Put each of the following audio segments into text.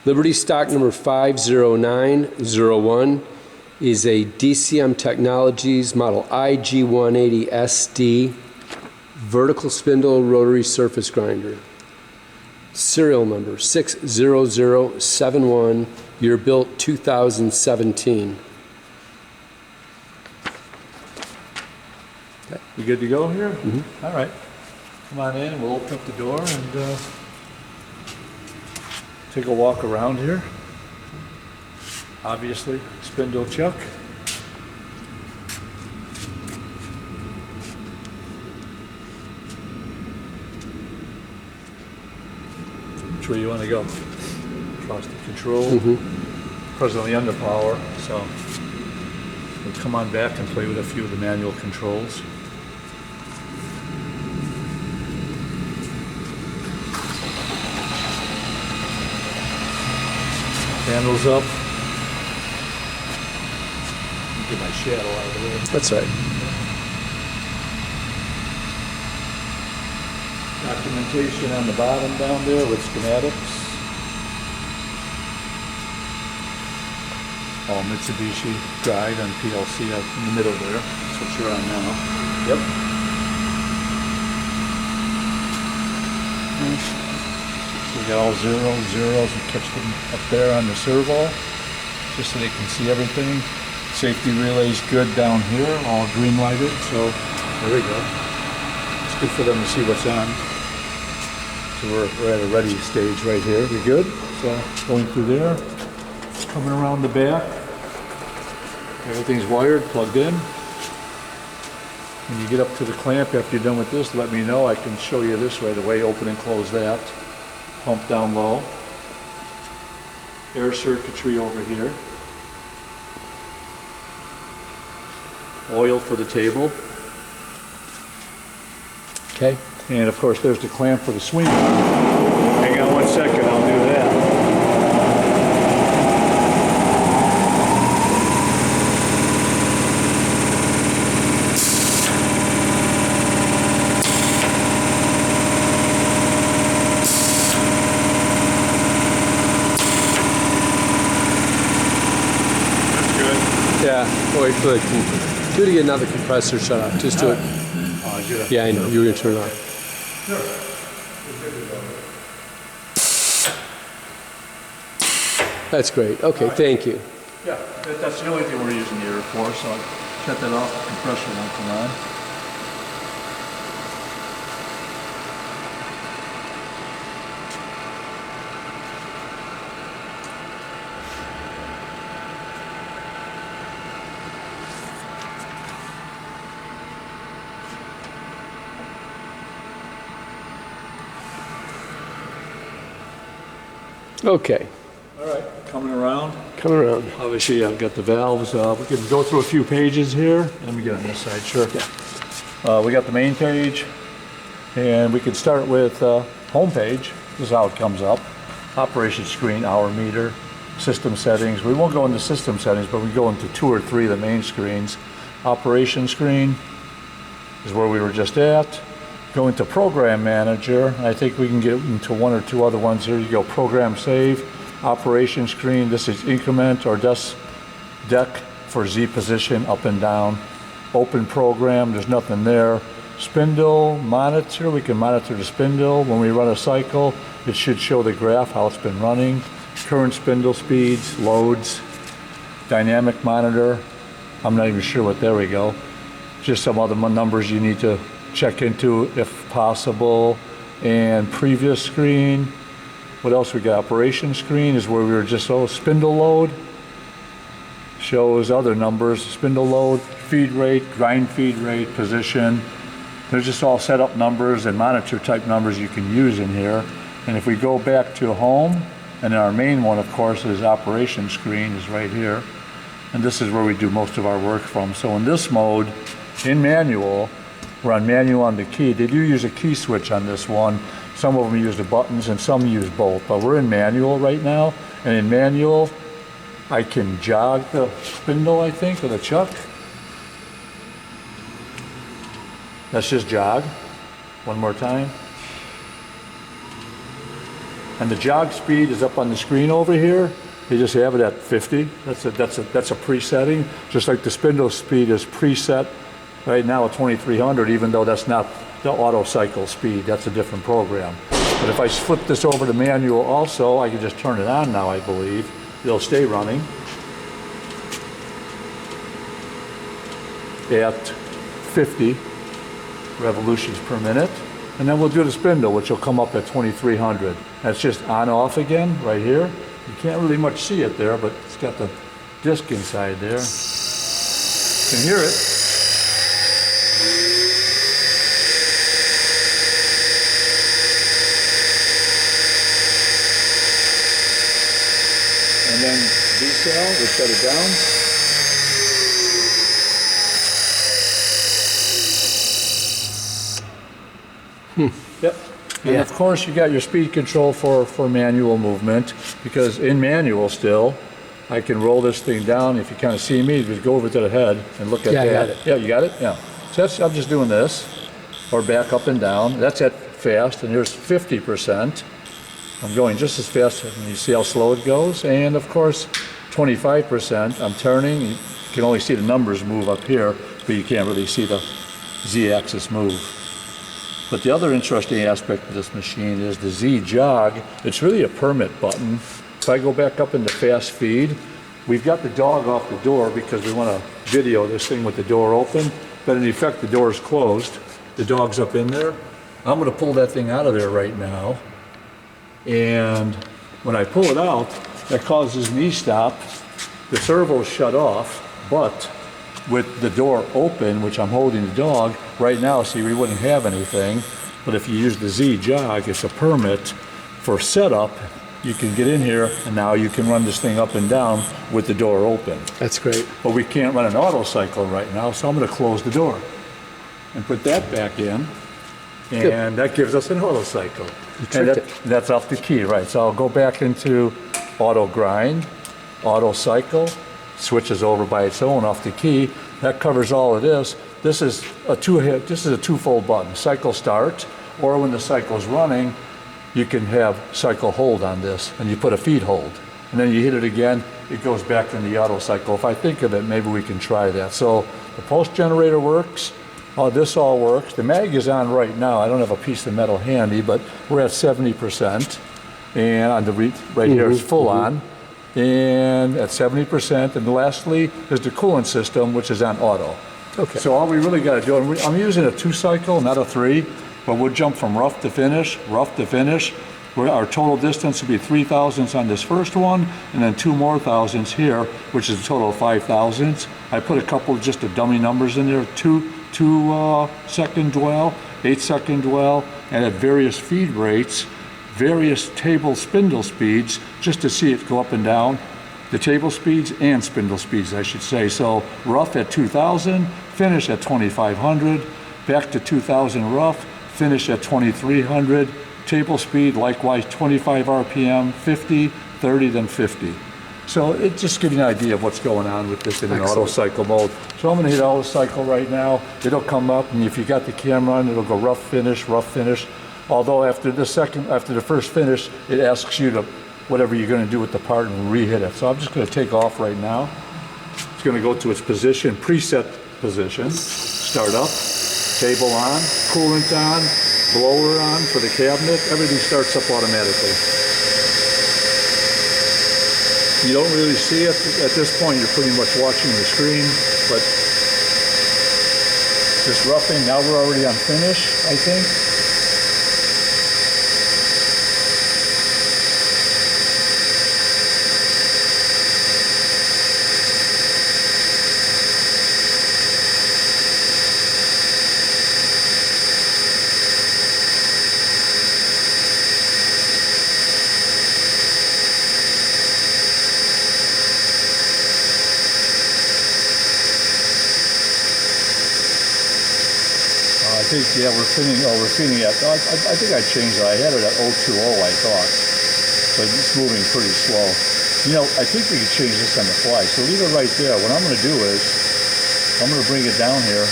Liberty stock number 50901 is a DCM Technologies model IG180SD vertical spindle rotary surface grinder. Serial number 60071, year built 2017. You good to go here? Mm-hmm. All right. Come on in, we'll open up the door and take a walk around here. Obviously, spindle chuck. Which way you want to go? Across the control. Presently under power, so we'll come on back and play with a few of the manual controls. Handles up. Get my shadow out of the way. That's right. Documentation on the bottom down there with schematics. All Mitsubishi guide on PLC up in the middle there. That's what you're on now. Yep. So we got all zeros. We catch them up there on the servo, just so they can see everything. Safety relay's good down here, all green lighted. So there we go. It's good for them to see what's on. So we're at a ready stage right here. We good? So going through there, coming around the back. Everything's wired, plugged in. When you get up to the clamp after you're done with this, let me know. I can show you this right away. Open and close that. Pump down low. Air circuitry over here. Oil for the table. Okay. And of course there's the clamp for the swing. Hang on 1 second, I'll do that. That's good. Yeah. Wait for the do it again. Now the compressor shut off. Just do it. Yeah, I know. You were going to turn it on. Sure. That's great. Okay, thank you. Yeah, that's the only thing we're using the air for, so I'll shut that off, the compressor won't come on. Okay. All right, coming around. Coming around. Obviously, I've got the valves. We can go through a few pages here. Let me get on this side, sure. Yeah. We got the main page, and we can start with home page. This is how it comes up. Operation screen, hour meter, system settings. We won't go into system settings, but we go into 2 or 3 of the main screens. Operation screen is where we were just at. Go into program manager. I think we can get into 1 or 2 other ones here. You go program save, operation screen. This is increment or deck for Z position, up and down. Open program, there's nothing there. Spindle monitor, we can monitor the spindle. When we run a cycle, it should show the graph, how it's been running. Current spindle speeds, loads, dynamic monitor. I'm not even sure what, there we go. Just some other numbers you need to check into if possible. And previous screen. What else we got? Operation screen is where we were just, spindle load. Shows other numbers, spindle load, feed rate, grind feed rate, position. They're just all set up numbers and monitor type numbers you can use in here. And if we go back to home, and our main one, of course, is operation screen is right here. And this is where we do most of our work from. So in this mode, in manual, we're on manual on the key. They do use a key switch on this one. Some of them use the buttons and some use both, but we're in manual right now. And in manual, I can jog the spindle, I think, or the chuck. That's just jog. One more time. And the jog speed is up on the screen over here. You just have it at 50. That's a presetting. Just like the spindle speed is preset right now at 2300, even though that's not the auto cycle speed. That's a different program. But if I flip this over to manual also, I can just turn it on now, I believe. It'll stay running at 50 revolutions per minute. And then we'll do the spindle, which will come up at 2300. That's just on off again right here. You can't really much see it there, but it's got the disc inside there. You can hear it. And then decel, we shut it down. Yep. And of course you got your speed control for manual movement, because in manual still, I can roll this thing down. If you kind of see me, just go over to the head and look at that. I got it. Yeah, you got it? Yeah. So that's, I'm just doing this, or back up and down. That's at fast, and here's 50%. I'm going just as fast, and you see how slow it goes. And of course, 25%, I'm turning. You can only see the numbers move up here, but you can't really see the Z-axis move. But the other interesting aspect of this machine is the Z jog. It's really a permit button. If I go back up into fast feed, we've got the dog off the door because we want to video this thing with the door open, but in effect the door is closed. The dog's up in there. I'm going to pull that thing out of there right now. And when I pull it out, that causes knee stop. The servo's shut off, but with the door open, which I'm holding the dog, right now, see, we wouldn't have anything. But if you use the Z jog, it's a permit for setup. You can get in here, and now you can run this thing up and down with the door open. That's great. But we can't run an auto cycle right now, so I'm going to close the door and put that back in. And that gives us an auto cycle. And that's off the key, right? So I'll go back into auto grind, auto cycle, switches over by its own off the key. That covers all of this. This is a two-fold button. Cycle start, or when the cycle's running, you can have cycle hold on this, and you put a feed hold. And then you hit it again, it goes back in the auto cycle. If I think of it, maybe we can try that. So the pulse generator works. This all works. The mag is on right now. I don't have a piece of metal handy, but we're at 70%. And on the right here, it's full on. And at 70%. And lastly, there's the coolant system, which is on auto. Okay. So all we really got to do, and I'm using a 2-cycle, not a 3, but we'll jump from rough to finish. Our total distance will be 3 thousandths on this first one, and then 2 more thousandths here, which is a total of 5 thousandths. I put a couple just of dummy numbers in there, 2-second dwell, 8-second dwell, and at various feed rates, various table spindle speeds, just to see it go up and down. The table speeds and spindle speeds, I should say. So rough at 2,000, finish at 2,500, back to 2,000 rough, finish at 2,300, table speed likewise 25 RPM, 50, 30, then 50. So it just gives you an idea of what's going on with this in an auto cycle mode. So I'm going to hit auto cycle right now. It'll come up, and if you got the camera on, it'll go rough finish, rough finish. Although after the first finish, it asks you to whatever you're going to do with the part and re-hit it. So I'm just going to take off right now. It's going to go to its position, preset position. Start up, table on, coolant on, blower on for the cabinet. Everything starts up automatically. You don't really see it at this point. You're pretty much watching the screen, but just roughing. Now we're already on finish, I think. Yeah, we're feeding at, I think I changed it. I had it at 020, I thought. But it's moving pretty slow. You know, I think we can change this on the fly. So leave it right there. What I'm going to do is, I'm going to bring it down here.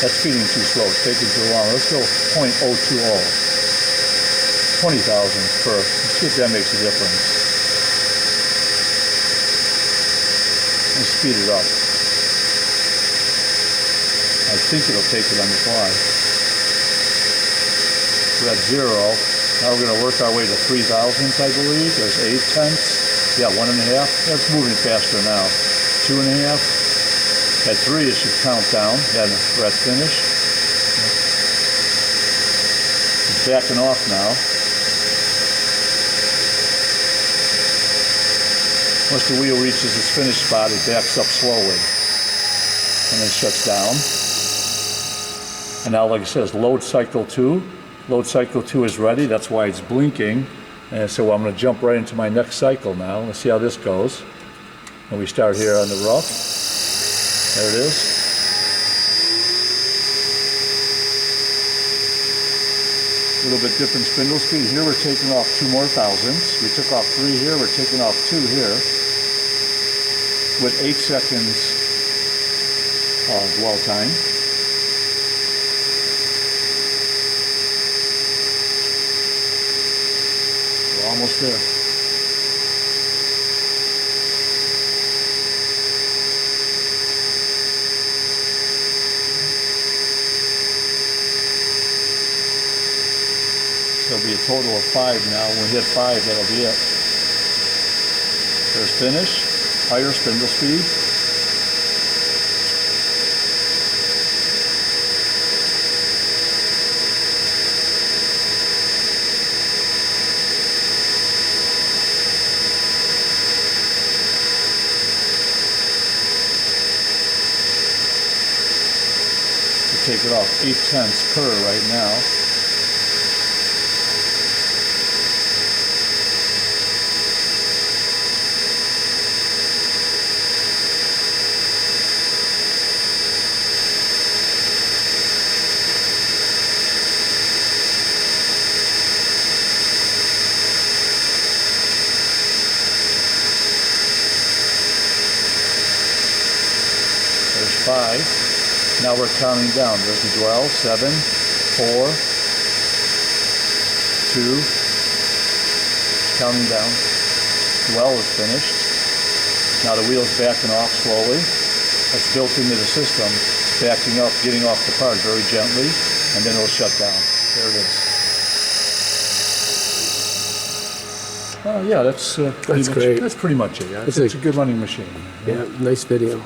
That's feeding too slow. It's taking too long. Let's go 0.020. 20 thousandths per. Let's see if that makes a difference. Let's speed it up. I think it'll take it on the fly. We're at 0. Now we're going to work our way to 3 thousandths, I believe. There's 8 tenths. Yeah, 1.5. That's moving faster now. 2.5. At 3, it should count down. Yeah, we're at finish. It's backing off now. Once the wheel reaches its finish spot, it backs up slowly and then shuts down. And now, like it says, load cycle 2. Load cycle 2 is ready. That's why it's blinking. And so I'm going to jump right into my next cycle now. Let's see how this goes. And we start here on the rough. There it is. A little bit different spindle speed. Here we're taking off 2 more thousandths. We took off 3 here. We're taking off 2 here. With 8 seconds dwell time. We're almost there. There'll be a total of 5 now. When we hit 5, that'll be it. There's finish, higher spindle speed. We take it off 8 tenths per right now. There's 5. Now we're counting down. There's the dwell. 7, 4, 2. Counting down. Dwell is finished. Now the wheel's backing off slowly. That's built into the system. It's backing up, getting off the part very gently, and then it'll shut down. There it is. Yeah, that's great. That's pretty much it. Yeah, it's a good running machine. Yeah, nice video.